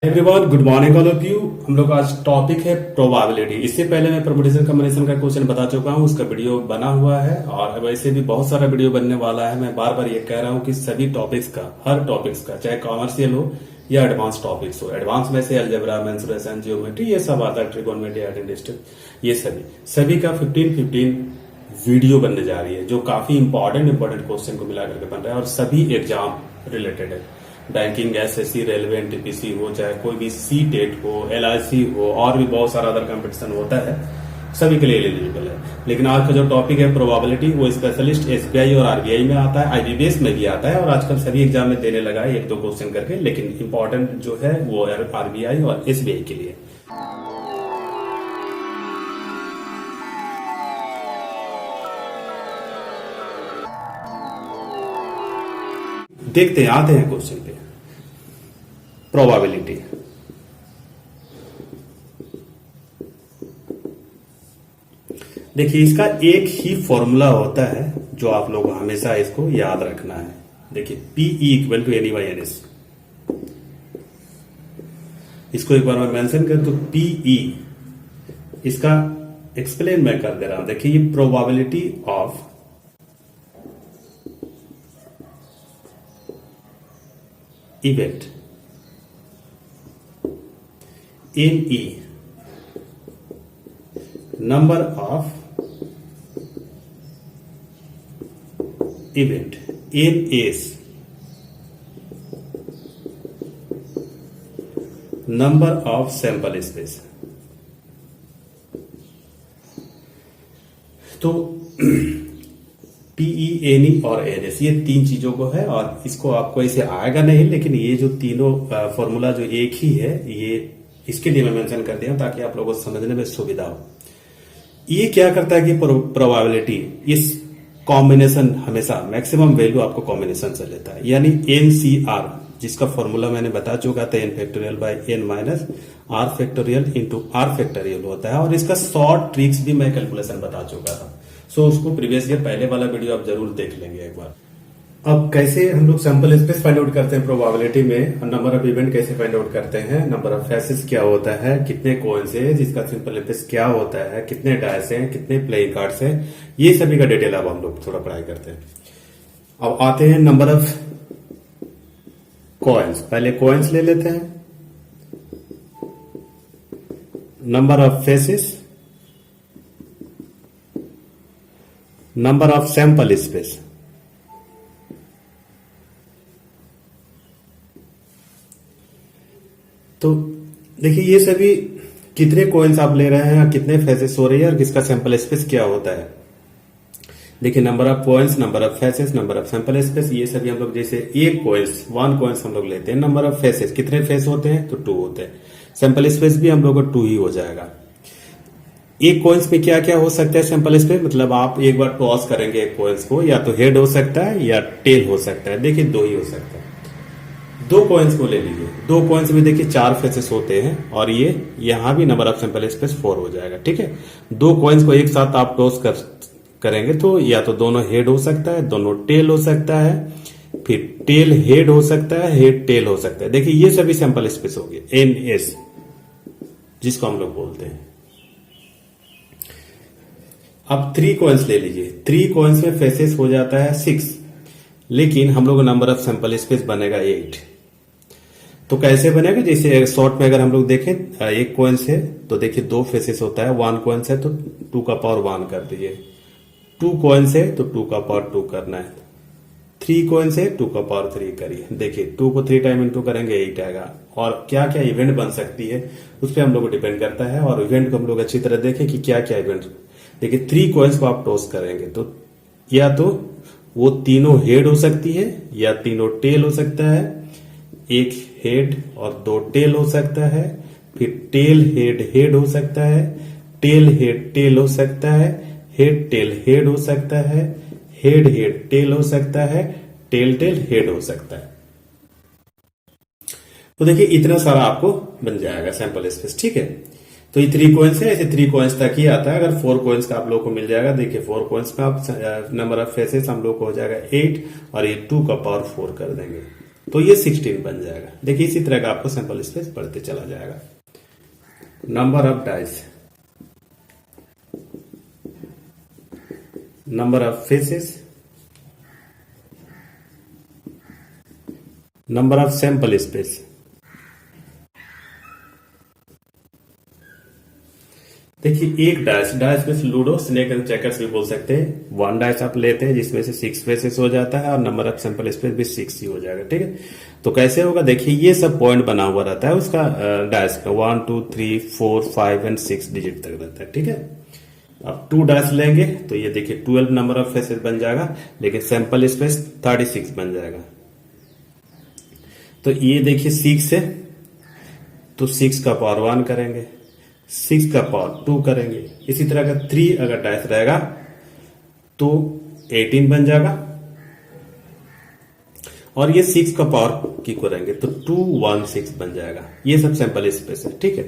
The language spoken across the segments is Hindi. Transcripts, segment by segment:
Everyone, good morning all of you. हम लोग आज टॉपिक है प्रोबेबिलिटी। इससे पहले मैं परमुटेशन कॉम्बिनेशन का क्वेश्चन बता चुका हूँ, उसका वीडियो बना हुआ है और वैसे भी बहुत सारा वीडियो बनने वाला है। मैं बार बार ये कह रहा हूँ कि सभी टॉपिक्स का, हर टॉपिक्स का, चाहे कॉमर्शियल हो या एडवांस टॉपिक्स हो, एडवांस में से अलजेब्रा, मेंसुरेशन, जियोमेट्री, ये सब आता है, ट्रिगोनोमेट्री, एडिस्टिक, ये सभी का 15 वीडियो बनने जा रही है, जो काफी इंपॉर्टेंट क्वेश्चन को मिला करके बन रहा है और सभी एग्जाम रिलेटेड है। बैंकिंग, एसएससी, रेलवे, एनटीपीसी हो, चाहे कोई भी सी टेट हो, एलआईसी हो, और भी बहुत सारा अदर कंपटीशन होता है, सभी के लिए एलिजिबल है। लेकिन आज का जो टॉपिक है प्रोबेबिलिटी, वो स्पेशलिस्ट एसबीआई और आरबीआई में आता है, आईबीपीएस में भी आता है और आजकल सभी एग्जाम में देने लगा है एक दो क्वेश्चन करके। लेकिन इंपॉर्टेंट जो है वो आरबीआई और एसबीआई के लिए। देखते हैं, आते हैं क्वेश्चन पे। प्रोबेबिलिटी, देखिए इसका एक ही फॉर्मूला होता है जो आप लोग हमेशा इसको याद रखना है। देखिए PE equal to N by N S. इसको एक बार मैं मेंशन कर तो पीई, इसका एक्सप्लेन मैं कर दे रहा हूं। देखिए ये probability of event in E, number of event in S, number of sample space। तो पीई, एनई और एनएस, ये तीन चीजों को है और इसको आपको ऐसे आएगा नहीं, लेकिन ये जो तीनों फॉर्मूला जो एक ही है, ये इसके लिए मैं मेंशन कर दिया ताकि आप लोगों को समझने में सुविधा हो। ये क्या करता है कि प्रोबेबिलिटी, इस कॉम्बिनेशन हमेशा मैक्सिमम वैल्यू आपको कॉम्बिनेशन से लेता है, यानी एनसीआर, जिसका फॉर्मूला मैंने बता चुका था, N factorial by N minus R factorial into R factorial होता है। और इसका शॉर्ट ट्रिक्स भी मैं कैलकुलेशन बता चुका था। सो उसको प्रीवियस ईयर पहले वाला वीडियो आप जरूर देख लेंगे एक बार। अब कैसे हम लोग सैंपल स्पेस फाइंड आउट करते हैं प्रोबेबिलिटी में, नंबर ऑफ इवेंट कैसे फाइंड आउट करते हैं, नंबर ऑफ फेसेस क्या होता है, कितने कॉइन्स है, जिसका सिंपल स्पेस क्या होता है, कितने डायस हैं, कितने प्लेइंग कार्ड्स हैं, ये सभी का डिटेल अब हम लोग थोड़ा पढ़ाई करते हैं। अब आते हैं नंबर ऑफ कॉइन्स। पहले कॉइन्स ले लेते हैं, number of faces, number of sample space. तो देखिए ये सभी कितने कॉइन्स आप ले रहे हैं, कितने फेसेस हो रही है और किसका सैंपल स्पेस क्या होता है। देखिए number of coins, number of faces, number of sample space, ये सभी हम लोग जैसे एक कॉइन्स, वन कॉइन्स हम लोग लेते हैं। नंबर ऑफ फेसेस, कितने फेस होते हैं तो 2 होते हैं। सैंपल स्पेस भी हम लोग को 2 ही हो जाएगा। एक कॉइन्स में क्या क्या हो सकता है सैंपल स्पेस, मतलब आप एक बार टॉस करेंगे एक कॉइन्स को, या तो हेड हो सकता है या टेल हो सकता है। देखिए 2 ही हो सकता है। 2 कॉइन्स को ले लीजिए, 2 कॉइन्स में देखिए 4 फेसेस होते हैं और ये यहां भी नंबर ऑफ सैंपल स्पेस 4 हो जाएगा। ठीक है, 2 कॉइन्स को एक साथ आप टॉस करेंगे तो या तो दोनों हेड हो सकता है, दोनों टेल हो सकता है, फिर टेल हेड हो सकता है, हेड टेल हो सकता है। देखिए ये सभी सैंपल स्पेस हो गए, एनएस जिसको हम लोग बोलते हैं। अब 3 कॉइन्स ले लीजिए, 3 कॉइन्स में फेसेस हो जाता है 6, लेकिन हम लोग नंबर ऑफ सैंपल स्पेस बनेगा 8। तो कैसे बनेगा, जैसे शॉर्ट में अगर हम लोग देखें, एक कॉइन्स है तो देखिए 2 फेसेस होता है, 1 कॉइन्स है तो 2 का पावर 1 कर दीजिए, 2 कॉइन्स है तो 2 का पावर 2 करना है, 3 कॉइन्स है 2 का पावर 3 करिए। देखिए 2 को 3 टाइम इंटू करेंगे 8 आएगा। और क्या क्या इवेंट बन सकती है उस पर हम लोग को डिपेंड करता है, और इवेंट को हम लोग अच्छी तरह देखें कि क्या क्या इवेंट। देखिए 3 कॉइन्स को आप टॉस करेंगे तो या तो वो तीनों हेड हो सकती है या तीनों टेल हो सकता है, एक हेड और 2 टेल हो सकता है, फिर टेल हेड हेड हो सकता है, टेल हेड टेल हो सकता है, हेड टेल हेड हो सकता है, हेड हेड टेल हो सकता है, टेल टेल हेड हो सकता है। तो देखिए इतना सारा आपको बन जाएगा सैंपल स्पेस। ठीक है, तो ये 3 कॉइन्स है, ऐसे 3 कॉइन्स तक ही आता है। अगर 4 कॉइन्स का आप लोग को मिल जाएगा, देखिए 4 कॉइन्स में आप नंबर ऑफ फेसेस हम लोग को हो जाएगा 8 और ये 2 का पावर 4 कर देंगे। तो ये 16 बन जाएगा। देखिए इसी तरह का आपको सैंपल स्पेस बढ़ते चला जाएगा। Number of dice, number of faces, number of sample space. देखिए एक डाइस, डाइस में लूडो, स्नेक एंड चेकर्स भी बोल सकते हैं। वन डाइस आप लेते हैं जिसमें से 6 फेसेस हो जाता है और नंबर ऑफ सैंपल स्पेस भी 6 ही हो जाएगा। ठीक है, तो कैसे होगा, देखिए ये सब पॉइंट बना हुआ रहता है उसका डाइस का, 1 2 3 4 5 एंड 6 डिजिट तक रहता है। ठीक है, अब 2 डाइस लेंगे तो ये देखिए 12 नंबर ऑफ फेसेस बन जाएगा, लेकिन सैंपल स्पेस 36 बन जाएगा। तो ये देखिए 6 है तो 6 का पावर 1 करेंगे, 6 का पावर 2 करेंगे। इसी तरह का 3 अगर डाइस रहेगा तो 18 बन जाएगा, और ये 6 का पावर की करेंगे तो 216 बन जाएगा। ये सब सैंपल स्पेस है। ठीक है,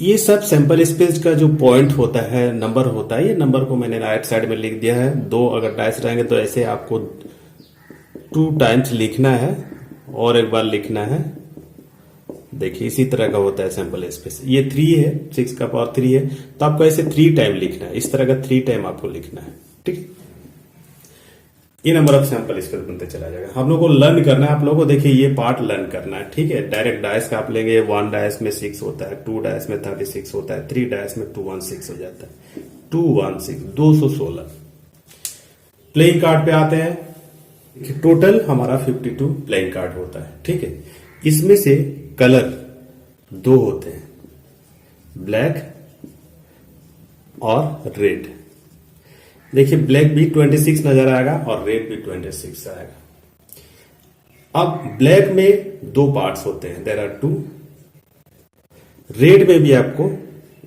ये सब सैंपल स्पेस का जो पॉइंट होता है, नंबर होता है, ये नंबर को मैंने राइट साइड में लिख दिया है। 2 अगर डाइस रहेंगे तो ऐसे आपको 2 टाइम्स लिखना है और एक बार लिखना है। देखिए इसी तरह का होता है सैंपल स्पेस। ये 3 है, 6 का पावर 3 है, तो आपको ऐसे 3 टाइम लिखना है। इस तरह का 3 टाइम आपको लिखना है। ठीक है, ये नंबर ऑफ सैंपल स्पेस बनते चला जाएगा। हम लोग को लर्न करना है, आप लोगों को देखिए ये पार्ट लर्न करना है। ठीक है, डायरेक्ट डाइस का आप लेंगे, 1 डाइस में 6 होता है, 2 डाइस में 36 होता है, 3 डाइस में 216 हो जाता है। 216 216। प्लेइंग कार्ड पे आते हैं। टोटल हमारा 52 प्लेइंग कार्ड होता है। ठीक है, इसमें से कलर 2 होते हैं, ब्लैक और रेड। देखिए ब्लैक भी 26 नजर आएगा और रेड भी 26 आएगा। अब ब्लैक में 2 पार्ट्स होते हैं, देयर आर 2। रेड में भी आपको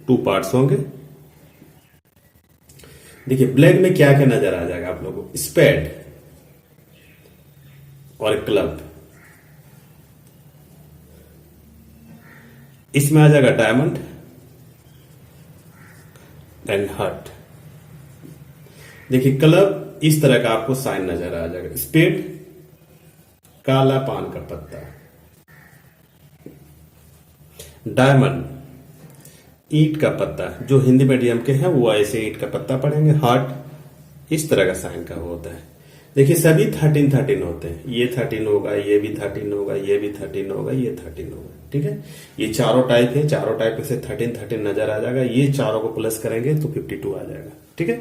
2 पार्ट्स होंगे। देखिए ब्लैक में क्या क्या नजर आ जाएगा आप लोगों को, स्पेड और क्लब। इसमें आ जाएगा डायमंड एंड हार्ट। देखिए क्लब इस तरह का आपको साइन नजर आ जाएगा। स्पेड काला पान का पत्ता, डायमंड ईंट का पत्ता, जो हिंदी मीडियम के हैं वो ऐसे ईंट का पत्ता पढ़ेंगे। हार्ट इस तरह का साइन का होता है। देखिए सभी 13 13 होते हैं, ये 13 होगा, ये भी 13 होगा, ये भी 13 होगा, ये 13 होगा। ठीक है, ये चारों टाइप है, चारों टाइप में से 13 13 नजर आ जाएगा। ये चारों को प्लस करेंगे तो 52 आ जाएगा। ठीक है,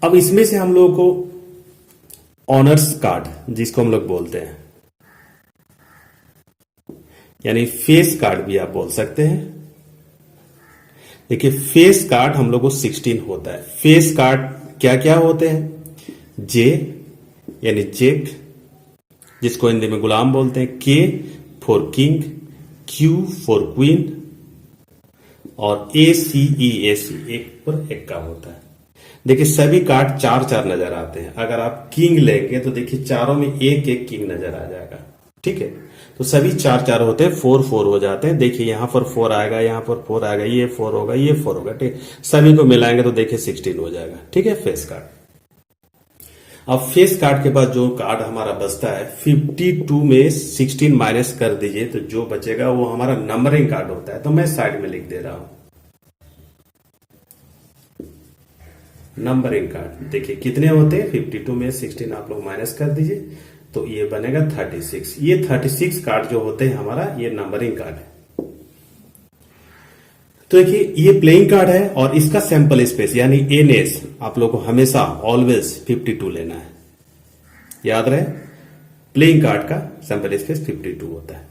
अब इसमें से हम लोगों को ऑनर्स कार्ड जिसको हम लोग बोलते हैं, यानी फेस कार्ड भी आप बोल सकते हैं। देखिए फेस कार्ड हम लोग को 16 होता है। फेस कार्ड क्या क्या होते हैं, जे यानी चेक जिसको हिंदी में गुलाम बोलते हैं, के for king, Q for queen, और ACE एक पर एक का होता है। देखिए सभी कार्ड 4 4 नजर आते हैं। अगर आप किंग लेंगे तो देखिए चारों में एक एक किंग नजर आ जाएगा। ठीक है, तो सभी 4 4 होते हैं, 4 4 हो जाते हैं। देखिए यहां पर 4 आएगा, यहां पर 4 आएगा, ये 4 होगा, ये 4 होगा। ठीक, सभी को मिलाएंगे तो देखिए 16 हो जाएगा। ठीक है, फेस कार्ड। अब फेस कार्ड के बाद जो कार्ड हमारा बचता है, 52 में 16 माइनस कर दीजिए तो जो बचेगा वो हमारा नंबरिंग कार्ड होता है। तो मैं साइड में लिख दे रहा हूं नंबरिंग कार्ड। देखिए कितने होते हैं, 52 में 16 आप लोग माइनस कर दीजिए तो ये बनेगा 36। ये 36 कार्ड जो होते हैं हमारा, ये नंबरिंग कार्ड है। तो देखिए ये प्लेइंग कार्ड है और इसका सैंपल स्पेस यानी NS आप लोग को हमेशा ऑलवेज 52 लेना है। याद रहे, प्लेइंग कार्ड का सैंपल स्पेस 52 होता है।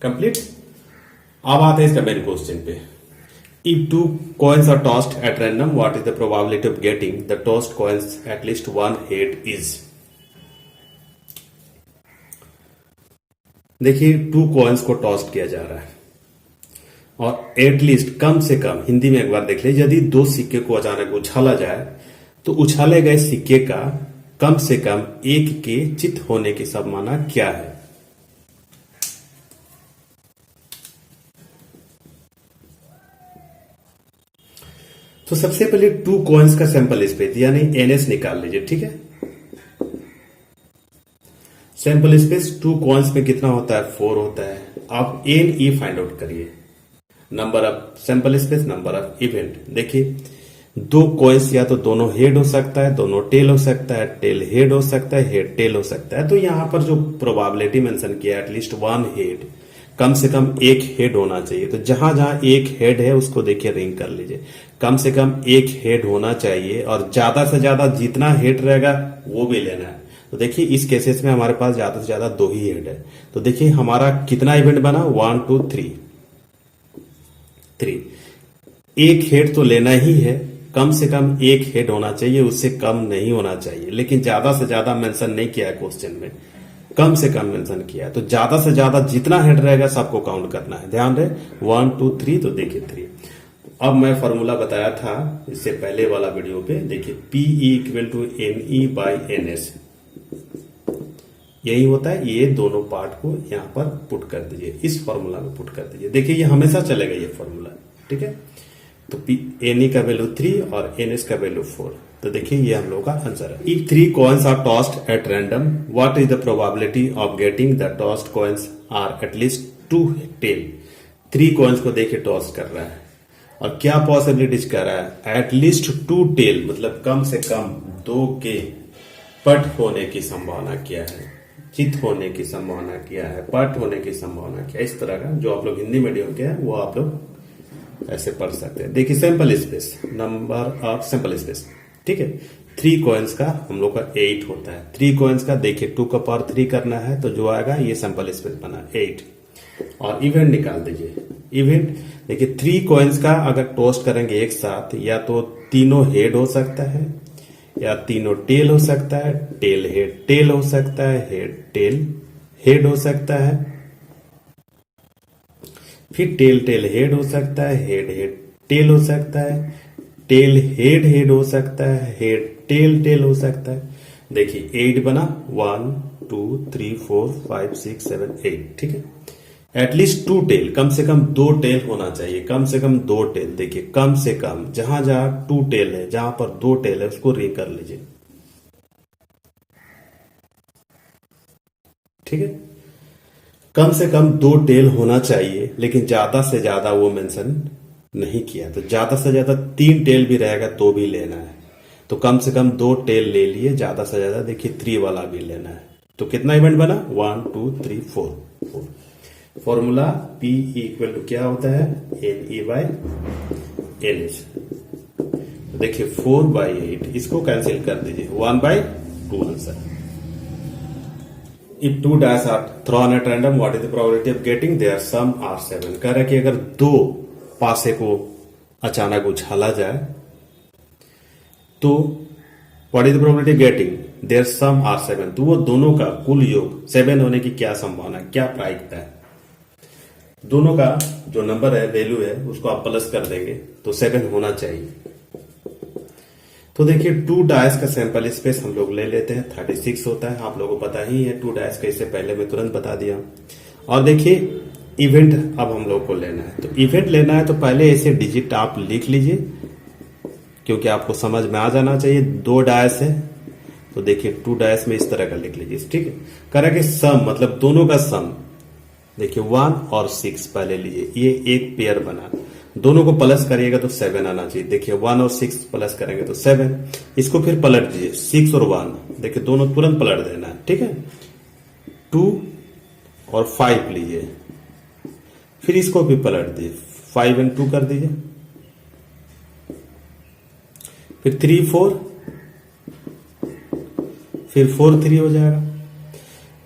कंप्लीट। अब आते हैं इसका मेन क्वेश्चन पे। If 2 coins are tossed at random, what is the probability of getting the tossed coins at least one head is? देखिए 2 कॉइन्स को टॉस्ट किया जा रहा है और एटलीस्ट कम से कम, हिंदी में एक बार देख लीजिए, यदि 2 सिक्के को अचानक उछाला जाए तो उछाले गए सिक्के का कम से कम एक के चित होने की संभावना क्या है? तो सबसे पहले 2 कॉइन्स का सैंपल स्पेस यानी NS निकाल लीजिए। ठीक है, सैंपल स्पेस टू कॉइन्स में कितना होता है, 4 होता है। आप एन ई फाइंड आउट करिए, number of sample space, number of event. देखिए दो कॉइन्स या तो दोनों हेड हो सकता है, दोनों टेल हो सकता है, टेल हेड हो सकता है, हेड टेल हो सकता है। तो यहां पर जो प्रोबेबिलिटी मेंशन किया एटलीस्ट वन हेड, कम से कम एक हेड होना चाहिए। तो जहां जहां एक हेड है उसको देखिए रिंग कर लीजिए, कम से कम एक हेड होना चाहिए और ज्यादा से ज्यादा जितना हेड रहेगा वो भी लेना है। तो देखिए इस केसेस में हमारे पास ज्यादा से ज्यादा 2 ही हेड है। तो देखिए हमारा कितना इवेंट बना, 1 2 3। एक हेड तो लेना ही है, कम से कम एक हेड होना चाहिए, उससे कम नहीं होना चाहिए। लेकिन ज्यादा से ज्यादा मेंशन नहीं किया है क्वेश्चन में, कम से कम मेंशन किया है। तो ज्यादा से ज्यादा जितना हेड रहेगा सबको काउंट करना है, ध्यान रहे 1 2 3। तो देखिए 3। अब मैं फॉर्मूला बताया था इससे पहले वाला वीडियो पे, देखिए PE equal to NE by NS, यही होता है। ये दोनों पार्ट को यहां पर पुट कर दीजिए, इस फॉर्मूला में पुट कर दीजिए। देखिए ये हमेशा चलेगा ये फॉर्मूला, ठीक है। तो NE का वैल्यू 3 और NS का वैल्यू 4। तो देखिए ये हम लोग का आंसर है। If 3 coins are tossed at random, what is the probability of getting the tossed coins are at least 2 tail? 3 coins को देखिए टॉस कर रहा है और क्या पॉसिबिलिटीज कर रहा है, एटलीस्ट 2 टेल, मतलब कम से कम 2 के पट होने की संभावना क्या है, चित होने की संभावना क्या है, पट होने की संभावना क्या है। इस तरह का जो आप लोग हिंदी मीडियम के हैं वो आप लोग ऐसे पढ़ सकते हैं। देखिए sample space, number of sample space, ठीक है। 3 कॉइन्स का हम लोग का 8 होता है। 3 कॉइन्स का देखिए 2 का पावर 3 करना है तो जो आएगा ये सैंपल स्पेस बना 8। और इवेंट निकाल दीजिए। इवेंट देखिए 3 कॉइन्स का अगर टोस्ट करेंगे एक साथ, या तो तीनों हेड हो सकता है या तीनों टेल हो सकता है, टेल हेड टेल हो सकता है, हेड टेल हेड हो सकता है, फिर टेल टेल हेड हो सकता है, हेड हेड टेल हो सकता है, टेल हेड हेड हो सकता है, हेड टेल टेल हो सकता है। देखिए 8 बना, 1 2 3 4 5 6 7 8, ठीक है। एटलीस्ट 2 टेल, कम से कम 2 टेल होना चाहिए, कम से कम 2 टेल। देखिए कम से कम जहां जहां 2 टेल है, जहां पर 2 टेल है उसको रिंग कर लीजिए, ठीक है। कम से कम 2 टेल होना चाहिए, लेकिन ज्यादा से ज्यादा वो मेंशन नहीं किया। तो ज्यादा से ज्यादा 3 टेल भी रहेगा तो भी लेना है। तो कम से कम 2 टेल ले लिए, ज्यादा से ज्यादा देखिए 3 वाला भी लेना है। तो कितना इवेंट बना, 1 2 3 4। फॉर्मूला P इक्वल टू क्या होता है, NE बाई NH। देखिए 4/8, इसको कैंसिल कर दीजिए, 1/2 answer. If 2 dice are thrown at random, what is the probability of getting their sum are 7? कह रहा है कि अगर 2 पासे को अचानक उछाला जाए तो what is the probability of getting their sum are 7? तो वो दोनों का कुल योग 7 होने की क्या संभावना, क्या प्रायिकता है। दोनों का जो नंबर है, वैल्यू है, उसको आप प्लस कर देंगे तो 7 होना चाहिए। तो देखिए 2 डायस का सैंपल स्पेस हम लोग ले लेते हैं, 36 होता है। आप लोगों को पता ही है 2 डायस का, इससे पहले मैं तुरंत बता दिया। और देखिए इवेंट अब हम लोग को लेना है। तो इवेंट लेना है तो पहले ऐसे डिजिट आप लिख लीजिए, क्योंकि आपको समझ में आ जाना चाहिए। 2 डायस है तो देखिए 2 डायस में इस तरह का लिख लीजिए, ठीक है। कह कि सम मतलब दोनों का सम, देखिए 1 और 6 पहले लीजिए, ये एक पेयर बना, दोनों को प्लस करिएगा तो 7 आना चाहिए। देखिए 1 और 6 प्लस करेंगे तो 7। इसको फिर पलट दीजिए, 6 और 1, देखिए दोनों तुरंत पलट देना है, ठीक है। 2 और 5 लीजिए, फिर इसको भी पलट दीजिए, 5 और 2 कर दीजिए, फिर 3 4, फिर 4 3 हो जाएगा।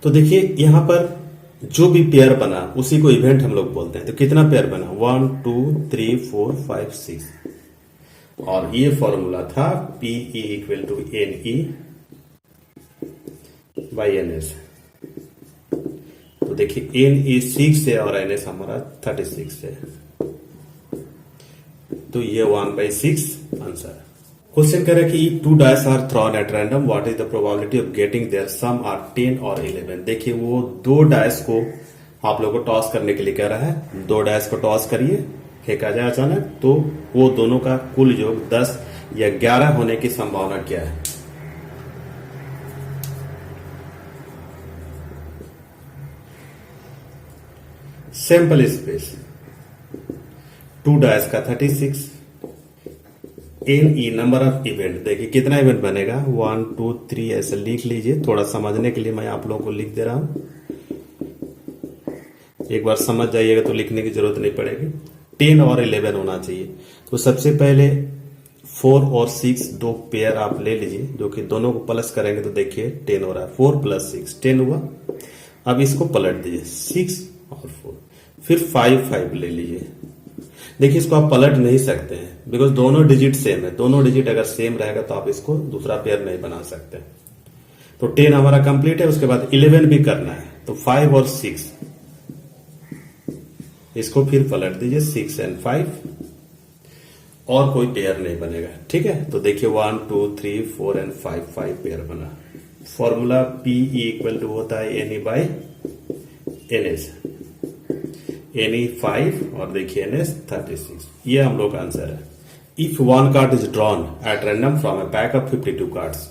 तो देखिए यहां पर जो भी पेयर बना उसी को इवेंट हम लोग बोलते हैं। तो कितना पेयर बना, 1 2 3 4 5 6। और ये फॉर्मूला था PE equal to NE by NS। तो देखिए NE 6 है और NS हमारा 36 है, तो ये 1/6 आंसर है। क्वेश्चन कह रहा है कि 2 dice are thrown at random, what is the probability of getting their sum are 10 और 11। देखिए वो 2 डाइस को आप लोगों को टॉस करने के लिए कह रहा है। 2 डाइस को टॉस करिए, फेंका जाए अचानक, तो वो दोनों का कुल योग 10 या 11 होने की संभावना क्या है। सैंपल स्पेस 2 डैश का 36, N E number of event, देखिए कितना इवेंट बनेगा 1 2 3 ऐसे लिख लीजिए। थोड़ा समझने के लिए मैं आप लोगों को लिख दे रहा हूं, एक बार समझ जाइएगा तो लिखने की जरूरत नहीं पड़ेगी। 10 और 11 होना चाहिए। तो सबसे पहले 4 और 6 दो पेयर आप ले लीजिए, जो कि दोनों को प्लस करेंगे तो देखिए 10 हो रहा है। 4 + 6 10 हुआ। अब इसको पलट दीजिए 6 और 4, फिर 5 ले लीजिए। देखिए इसको आप पलट नहीं सकते हैं बिकॉज दोनों डिजिट सेम है। दोनों डिजिट अगर सेम रहेगा तो आप इसको दूसरा पेयर नहीं बना सकते। तो 10 हमारा कंप्लीट है। उसके बाद 11 भी करना है, तो 5 और 6 इसको फिर पलट दीजिए 6 और 5, और कोई पेयर नहीं बनेगा। ठीक है, तो देखिए 1 2 3 4 और 5 पेयर बना। फॉर्मूला PE = होता है NE/NS, NE 5 और देखिए NS 36। ये हम लोग का आंसर है। If 1 card is drawn at random from a pack of 52 cards,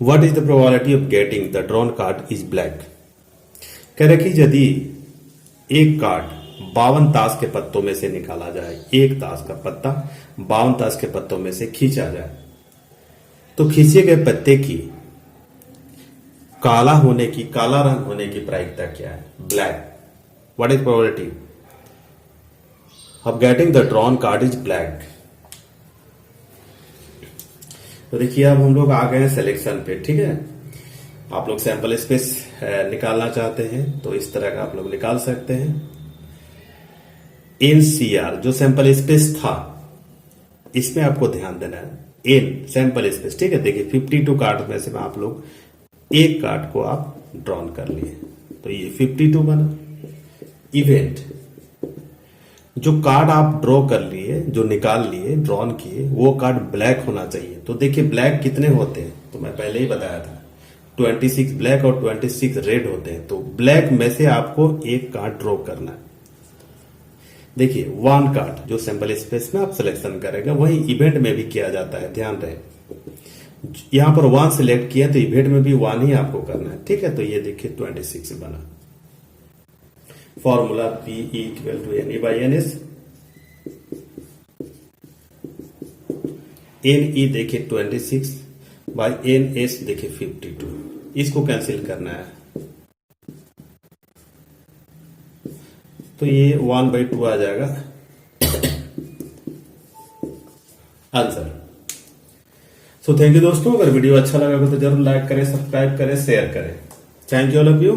what is the probability of getting the drawn card is black. कह रहे कि यदि एक कार्ड 52 ताश के पत्तों में से निकाला जाए, एक ताश का पत्ता 52 ताश के पत्तों में से खींचा जाए, तो खींचे गए पत्ते की काला रंग होने की प्रायिकता क्या है, black. What is probability of getting the drawn card is black. तो देखिए अब हम लोग आ गए हैं सिलेक्शन पे। ठीक है, आप लोग सैंपल स्पेस निकालना चाहते हैं तो इस तरह का आप लोग निकाल सकते हैं। NCR जो सैंपल स्पेस था, इसमें आपको ध्यान देना है। एन सैंपल स्पेस, ठीक है। देखिए 52 कार्ड में से आप लोग एक कार्ड को आप ड्रॉन कर लिए, तो ये 52 बना। इवेंट, जो कार्ड आप ड्रॉ कर लिए, जो निकाल लिए, ड्रॉन किए, वो कार्ड ब्लैक होना चाहिए। तो देखिए ब्लैक कितने होते हैं, तो मैं पहले ही बताया था 26 ब्लैक और 26 रेड होते हैं। तो ब्लैक में से आपको एक कार्ड ड्रॉ करना है। देखिए 1 कार्ड जो सैंपल स्पेस में आप सिलेक्शन करेंगे वही इवेंट में भी किया जाता है, ध्यान रहे। यहां पर 1 सिलेक्ट किया तो इवेंट में भी 1 ही आपको करना है। ठीक है, तो ये देखिए 26 बना। Formula PE = NE/NS। NE देखिए 26/NS देखिए 52, इसको कैंसिल करना है तो ये 1/2 आ जाएगा आंसर। सो थैंक यू दोस्तों। अगर वीडियो अच्छा लगा हो तो जरूर लाइक करें, सब्सक्राइब करें, शेयर करें। Thank you all of you.